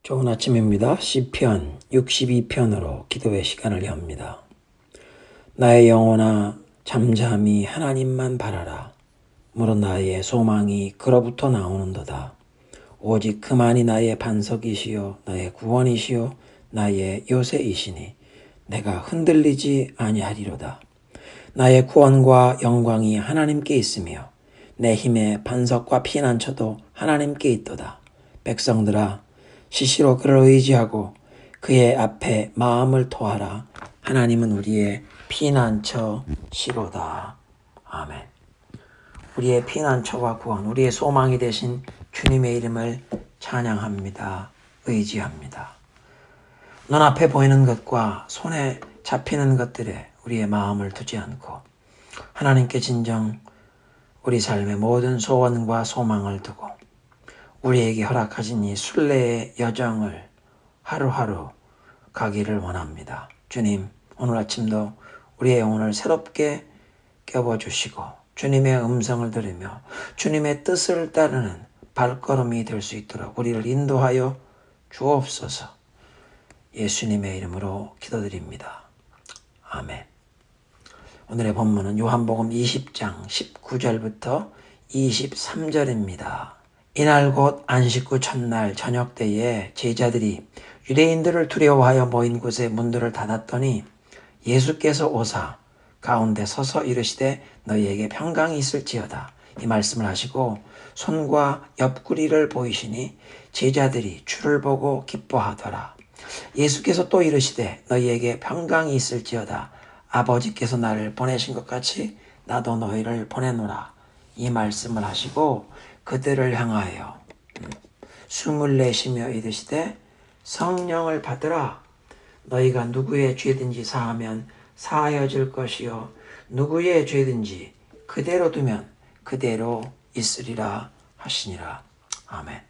좋은 아침입니다. 시편 62편으로 기도의 시간을 엽니다. 나의 영혼아 잠잠히 하나님만 바라라. 무릇 나의 소망이 그로부터 나오는도다. 오직 그만이 나의 반석이시요 나의 구원이시요 나의 요새이시니 내가 흔들리지 아니하리로다. 나의 구원과 영광이 하나님께 있으며 내 힘의 반석과 피난처도 하나님께 있도다. 백성들아 시시로 그를 의지하고 그의 앞에 마음을 토하라. 하나님은 우리의 피난처시로다. 아멘. 우리의 피난처와 구원, 우리의 소망이 되신 주님의 이름을 찬양합니다. 의지합니다. 눈앞에 보이는 것과 손에 잡히는 것들에 우리의 마음을 두지 않고 하나님께 진정 우리 삶의 모든 소원과 소망을 두고 우리에게 허락하신 이 순례의 여정을 하루하루 가기를 원합니다. 주님, 오늘 아침도 우리의 영혼을 새롭게 껴워주시고 주님의 음성을 들으며 주님의 뜻을 따르는 발걸음이 될 수 있도록 우리를 인도하여 주옵소서. 예수님의 이름으로 기도드립니다. 아멘. 오늘의 본문은 요한복음 20장 19절부터 23절입니다. 이날 곧 안식 후 첫날 저녁 때에 제자들이 유대인들을 두려워하여 모인 곳에 문들을 닫았더니 예수께서 오사 가운데 서서 이르시되 너희에게 평강이 있을지어다. 이 말씀을 하시고 손과 옆구리를 보이시니 제자들이 주를 보고 기뻐하더라. 예수께서 또 이르시되 너희에게 평강이 있을지어다. 아버지께서 나를 보내신 것 같이 나도 너희를 보내노라. 이 말씀을 하시고 그들을 향하여 숨을 내쉬며 이르시되 성령을 받으라. 너희가 누구의 죄든지 사하면 사하여질 것이요 누구의 죄든지 그대로 두면 그대로 있으리라 하시니라. 아멘.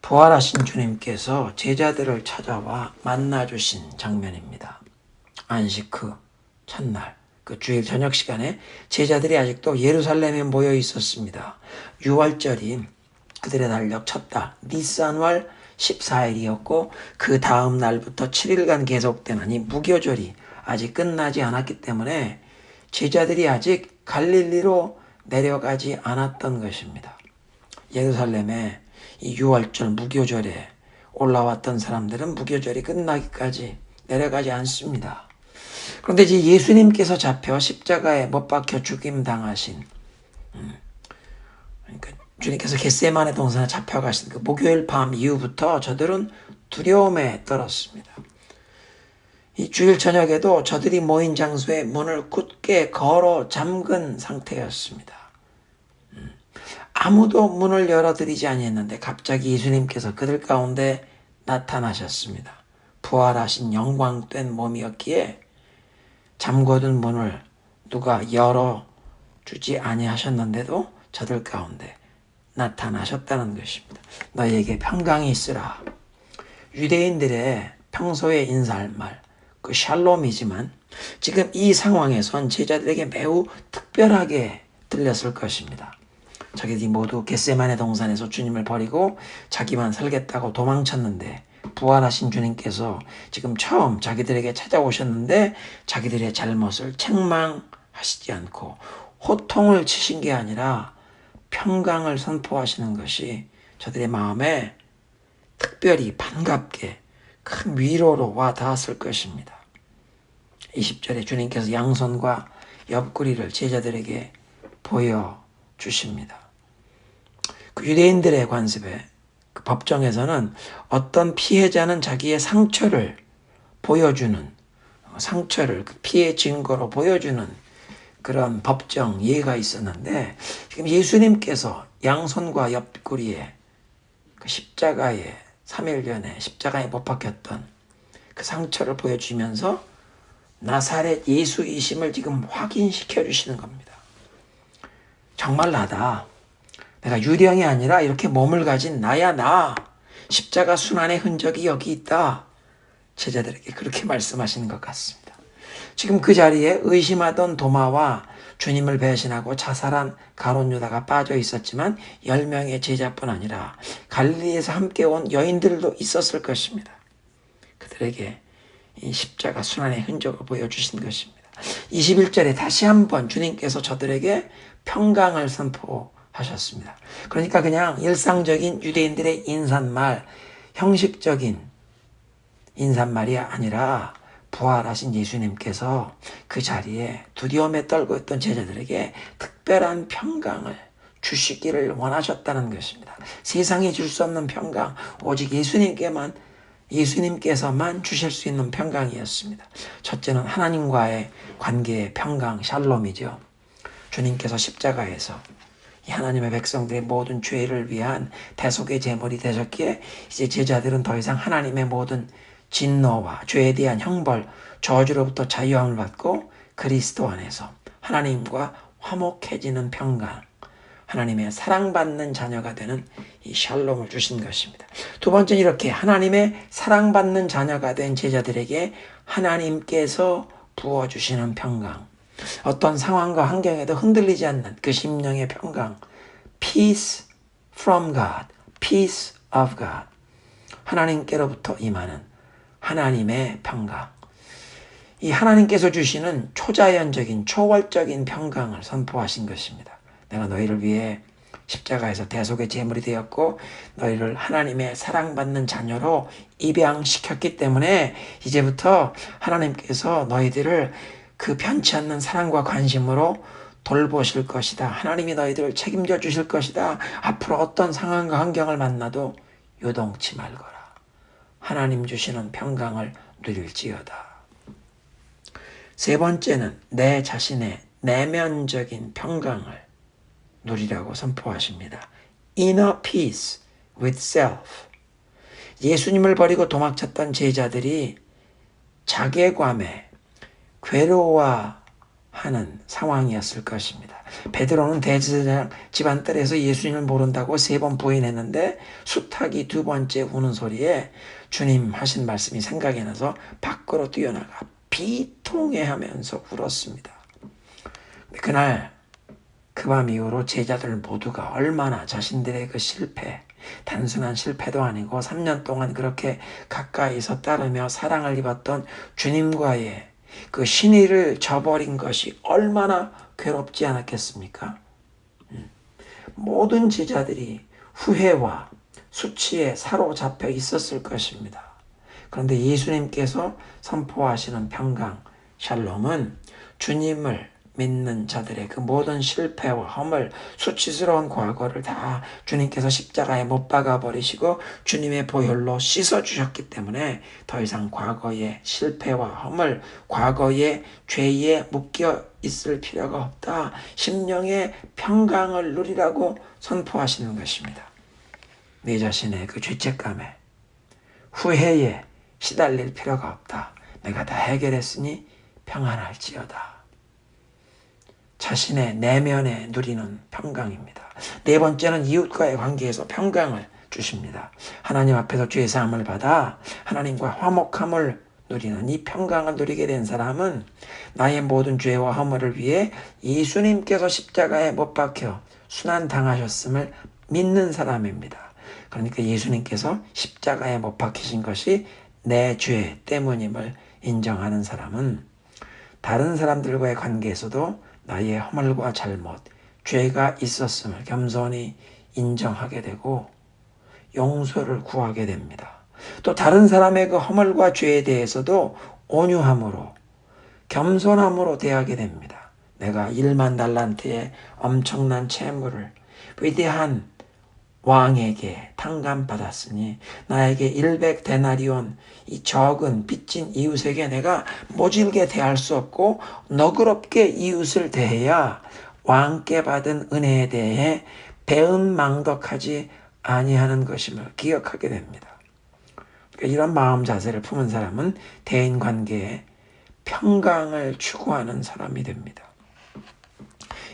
부활하신 주님께서 제자들을 찾아와 만나주신 장면입니다. 안식 후 첫날 그 주일 저녁 시간에 제자들이 아직도 예루살렘에 모여 있었습니다. 6월절인 그들의 달력 첫 달 니산월 14일이었고 그 다음 날부터 7일간 계속되는 이 무교절이 아직 끝나지 않았기 때문에 제자들이 아직 갈릴리로 내려가지 않았던 것입니다. 예루살렘에 이 6월절 무교절에 올라왔던 사람들은 무교절이 끝나기까지 내려가지 않습니다. 그런데 이제 예수님께서 잡혀 십자가에 못 박혀 죽임 당하신 그러니까 주님께서 겟세마네 동산에 잡혀가신 그 목요일 밤 이후부터 저들은 두려움에 떨었습니다. 이 주일 저녁에도 저들이 모인 장소에 문을 굳게 걸어 잠근 상태였습니다. 아무도 문을 열어드리지 아니했는데 갑자기 예수님께서 그들 가운데 나타나셨습니다. 부활하신 영광된 몸이었기에 잠궈둔 문을 누가 열어주지 아니하셨는데도 저들 가운데 나타나셨다는 것입니다. 너희에게 평강이 있으라. 유대인들의 평소에 인사할 말, 그 샬롬이지만 지금 이 상황에선 제자들에게 매우 특별하게 들렸을 것입니다. 자기들이 모두 겟세마네 동산에서 주님을 버리고 자기만 살겠다고 도망쳤는데 부활하신 주님께서 지금 처음 자기들에게 찾아오셨는데 자기들의 잘못을 책망하시지 않고 호통을 치신 게 아니라 평강을 선포하시는 것이 저들의 마음에 특별히 반갑게 큰 위로로 와 닿았을 것입니다. 20절에 주님께서 양손과 옆구리를 제자들에게 보여주십니다. 그 유대인들의 관습에 그 법정에서는 어떤 피해자는 자기의 상처를 보여주는 상처를 그 피해 증거로 보여주는 그런 법정 예가 있었는데 지금 예수님께서 양손과 옆구리에 그 십자가에 3일 전에 십자가에 못 박혔던 그 상처를 보여주면서 나사렛 예수이심을 지금 확인시켜 주시는 겁니다. 정말 나다. 내가 유령이 아니라 이렇게 몸을 가진 나야 나. 십자가 순환의 흔적이 여기 있다. 제자들에게 그렇게 말씀하시는 것 같습니다. 지금 그 자리에 의심하던 도마와 주님을 배신하고 자살한 가룟 유다가 빠져 있었지만 10명의 제자뿐 아니라 갈릴리에서 함께 온 여인들도 있었을 것입니다. 그들에게 이 십자가 순환의 흔적을 보여주신 것입니다. 21절에 다시 한번 주님께서 저들에게 평강을 선포하셨습니다. 그러니까 그냥 일상적인 유대인들의 인사말, 형식적인 인사말이 아니라 부활하신 예수님께서 그 자리에 두려움에 떨고 있던 제자들에게 특별한 평강을 주시기를 원하셨다는 것입니다. 세상이 줄 수 없는 평강, 오직 예수님께서만 주실 수 있는 평강이었습니다. 첫째는 하나님과의 관계의 평강, 샬롬이죠. 주님께서 십자가에서 이 하나님의 백성들의 모든 죄를 위한 대속의 제물이 되셨기에 이제 제자들은 더 이상 하나님의 모든 진노와 죄에 대한 형벌, 저주로부터 자유함을 받고 그리스도 안에서 하나님과 화목해지는 평강, 하나님의 사랑받는 자녀가 되는 이 샬롬을 주신 것입니다. 두 번째는 이렇게 하나님의 사랑받는 자녀가 된 제자들에게 하나님께서 부어주시는 평강, 어떤 상황과 환경에도 흔들리지 않는 그 심령의 평강, peace from God, peace of God, 하나님께로부터 임하는 하나님의 평강. 이 하나님께서 주시는 초자연적인 초월적인 평강을 선포하신 것입니다. 내가 너희를 위해 십자가에서 대속의 제물이 되었고 너희를 하나님의 사랑받는 자녀로 입양시켰기 때문에 이제부터 하나님께서 너희들을 그 편치 않는 사랑과 관심으로 돌보실 것이다. 하나님이 너희들을 책임져 주실 것이다. 앞으로 어떤 상황과 환경을 만나도 요동치 말거라. 하나님 주시는 평강을 누릴지어다. 세 번째는 내 자신의 내면적인 평강을 누리라고 선포하십니다. Inner peace with self. 예수님을 버리고 도망쳤던 제자들이 자괴감에 괴로워하는 상황이었을 것입니다. 베드로는 대제사장 집안뜰에서 예수님을 모른다고 3번 부인했는데 수탉이 2번째 우는 소리에 주님 하신 말씀이 생각이 나서 밖으로 뛰어나가 비통해하면서 울었습니다. 그날 그 밤 이후로 제자들 모두가 얼마나 자신들의 그 실패, 단순한 실패도 아니고 3년 동안 그렇게 가까이서 따르며 사랑을 입었던 주님과의 그 신의를 저버린 것이 얼마나 괴롭지 않았겠습니까? 모든 제자들이 후회와 수치에 사로잡혀 있었을 것입니다. 그런데 예수님께서 선포하시는 평강, 샬롬은 주님을 믿는 자들의 그 모든 실패와 허물, 수치스러운 과거를 다 주님께서 십자가에 못 박아버리시고 주님의 보혈로 씻어주셨기 때문에 더 이상 과거의 실패와 허물, 과거의 죄에 묶여 있을 필요가 없다. 심령의 평강을 누리라고 선포하시는 것입니다. 내 자신의 그 죄책감에, 후회에 시달릴 필요가 없다. 내가 다 해결했으니 평안할지어다. 자신의 내면에 누리는 평강입니다. 네 번째는 이웃과의 관계에서 평강을 주십니다. 하나님 앞에서 죄 사함을 받아 하나님과 화목함을 누리는 이 평강을 누리게 된 사람은 나의 모든 죄와 허물을 위해 예수님께서 십자가에 못 박혀 순환당하셨음을 믿는 사람입니다. 그러니까 예수님께서 십자가에 못 박히신 것이 내 죄 때문임을 인정하는 사람은 다른 사람들과의 관계에서도 나의 허물과 잘못, 죄가 있었음을 겸손히 인정하게 되고 용서를 구하게 됩니다. 또 다른 사람의 그 허물과 죄에 대해서도 온유함으로, 겸손함으로 대하게 됩니다. 내가 1만 달란트의 엄청난 채무를 위대한 왕에게 탕감받았으니 나에게 100데나리온 이 적은 빚진 이웃에게 내가 모질게 대할 수 없고 너그럽게 이웃을 대해야 왕께 받은 은혜에 대해 배은망덕하지 아니하는 것임을 기억하게 됩니다. 그러니까 이런 마음 자세를 품은 사람은 대인관계에 평강을 추구하는 사람이 됩니다.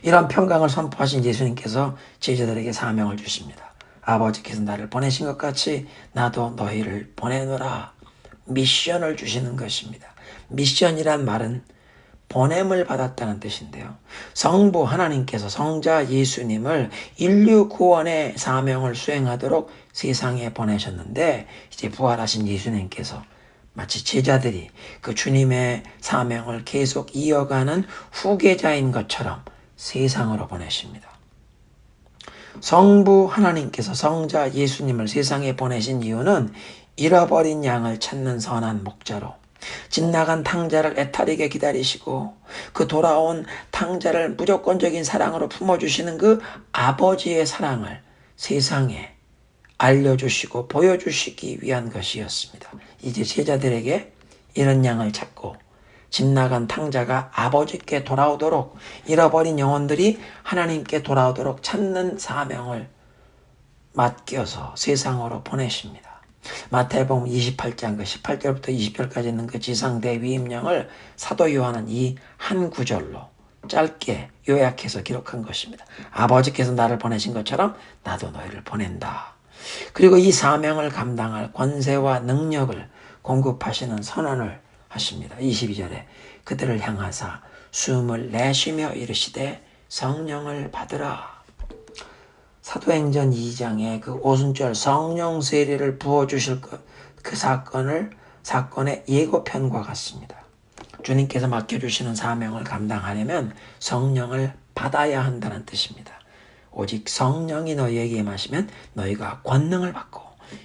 이런 평강을 선포하신 예수님께서 제자들에게 사명을 주십니다. 아버지께서 나를 보내신 것 같이 나도 너희를 보내노라. 미션을 주시는 것입니다. 미션이란 말은 보냄을 받았다는 뜻인데요. 성부 하나님께서 성자 예수님을 인류 구원의 사명을 수행하도록 세상에 보내셨는데, 이제 부활하신 예수님께서 마치 제자들이 그 주님의 사명을 계속 이어가는 후계자인 것처럼 세상으로 보내십니다. 성부 하나님께서 성자 예수님을 세상에 보내신 이유는 잃어버린 양을 찾는 선한 목자로 집 나간 탕자를 애타리게 기다리시고 그 돌아온 탕자를 무조건적인 사랑으로 품어주시는 그 아버지의 사랑을 세상에 알려주시고 보여주시기 위한 것이었습니다. 이제 제자들에게 이런 양을 찾고 집 나간 탕자가 아버지께 돌아오도록, 잃어버린 영혼들이 하나님께 돌아오도록 찾는 사명을 맡겨서 세상으로 보내십니다. 마태복음 28장 그 18절부터 20절까지 있는 그 지상대 위임령을 사도 요한은 이 한 구절로 짧게 요약해서 기록한 것입니다. 아버지께서 나를 보내신 것처럼 나도 너희를 보낸다. 그리고 이 사명을 감당할 권세와 능력을 공급하시는 선언을 하십니다. 22절에 그들을 향하사 숨을 내쉬며 이르시되 성령을 받으라. 사도행전 2장에 그 오순절 성령 세례를 부어주실 그 사건의 예고편과 같습니다. 주님께서 맡겨주시는 사명을 감당하려면 성령을 받아야 한다는 뜻입니다. 오직 성령이 너희에게 임하시면 너희가 권능을 받고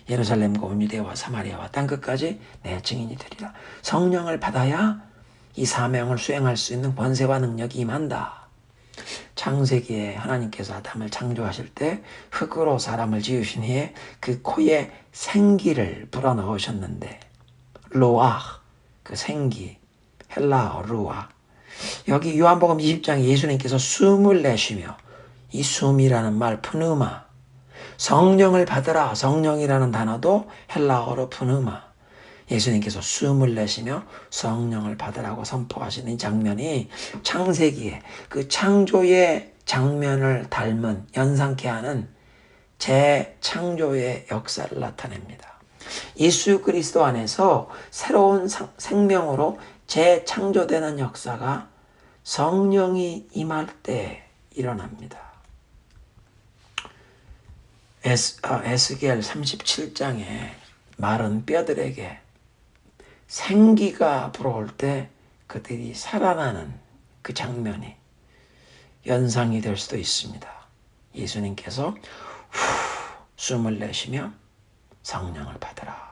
예루살렘과 온 유대와 사마리아와 땅끝까지 내 증인이 되리라. 성령을 받아야 이 사명을 수행할 수 있는 권세와 능력이 임한다. 창세기에 하나님께서 아담을 창조하실 때 흙으로 사람을 지으신 후에 그 코에 생기를 불어넣으셨는데, 로아, 그 생기, 헬라어 루아. 여기 요한복음 20장에 예수님께서 숨을 내쉬며, 이 숨이라는 말 푸누마, 성령을 받으라, 성령이라는 단어도 헬라어로 푸누마. 예수님께서 숨을 내쉬며 성령을 받으라고 선포하시는 이 장면이 창세기에 그 창조의 장면을 닮은, 연상케 하는 재창조의 역사를 나타냅니다. 예수 그리스도 안에서 새로운 생명으로 재창조되는 역사가 성령이 임할 때 일어납니다. 에스겔 37장에 마른 뼈들에게 생기가 불어올 때 그들이 살아나는 그 장면이 연상이 될 수도 있습니다. 예수님께서 숨을 내쉬며 성령을 받으라.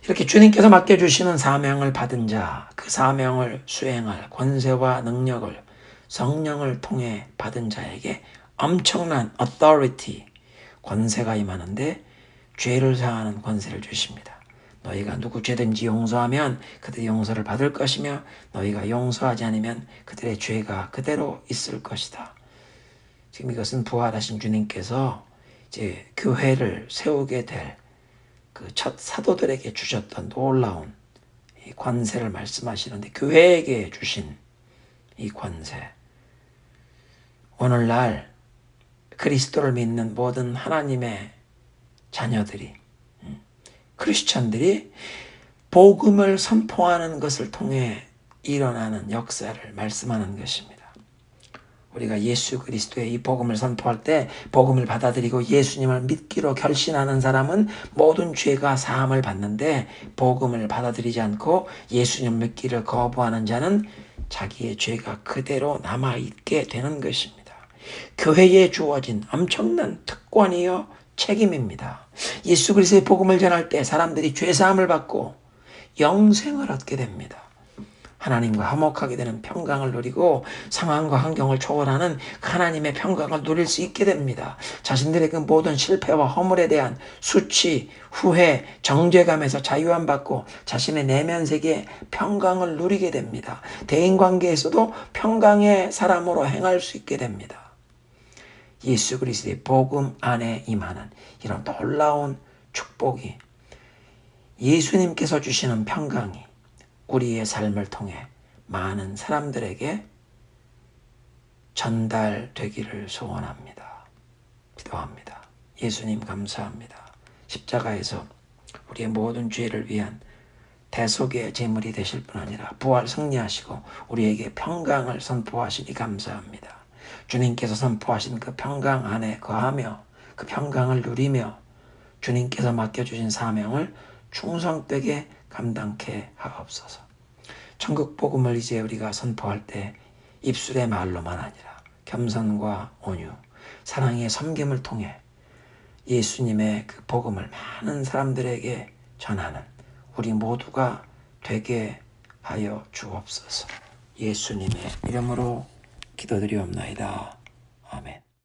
이렇게 주님께서 맡겨주시는 사명을 받은 자, 그 사명을 수행할 권세와 능력을 성령을 통해 받은 자에게 엄청난 authority, 권세가 임하는데 죄를 사하는 권세를 주십니다. 너희가 누구 죄든지 용서하면 그들이 용서를 받을 것이며 너희가 용서하지 않으면 그들의 죄가 그대로 있을 것이다. 지금 이것은 부활하신 주님께서 이제 교회를 세우게 될 그 첫 사도들에게 주셨던 놀라운 이 권세를 말씀하시는데, 교회에게 주신 이 권세, 오늘날 그리스도를 믿는 모든 하나님의 자녀들이, 크리스천들이 복음을 선포하는 것을 통해 일어나는 역사를 말씀하는 것입니다. 우리가 예수 그리스도의 이 복음을 선포할 때 복음을 받아들이고 예수님을 믿기로 결심하는 사람은 모든 죄가 사함을 받는데, 복음을 받아들이지 않고 예수님 믿기를 거부하는 자는 자기의 죄가 그대로 남아있게 되는 것입니다. 교회에 주어진 엄청난 특권이요 책임입니다. 예수 그리스도의 복음을 전할 때 사람들이 죄사함을 받고 영생을 얻게 됩니다. 하나님과 화목하게 되는 평강을 누리고 상황과 환경을 초월하는 하나님의 평강을 누릴 수 있게 됩니다. 자신들의 그 모든 실패와 허물에 대한 수치, 후회, 정죄감에서 자유함 받고 자신의 내면 세계에 평강을 누리게 됩니다. 대인관계에서도 평강의 사람으로 행할 수 있게 됩니다. 예수 그리스도의 복음 안에 임하는 이런 놀라운 축복이, 예수님께서 주시는 평강이 우리의 삶을 통해 많은 사람들에게 전달되기를 소원합니다. 기도합니다. 예수님 감사합니다. 십자가에서 우리의 모든 죄를 위한 대속의 제물이 되실 뿐 아니라 부활 승리하시고 우리에게 평강을 선포하시니 감사합니다. 주님께서 선포하신 그 평강 안에 거하며 그 평강을 누리며 주님께서 맡겨주신 사명을 충성되게 감당케 하옵소서. 천국 복음을 이제 우리가 선포할 때 입술의 말로만 아니라 겸손과 온유, 사랑의 섬김을 통해 예수님의 그 복음을 많은 사람들에게 전하는 우리 모두가 되게 하여 주옵소서. 예수님의 이름으로 기도드리옵나이다. 아멘.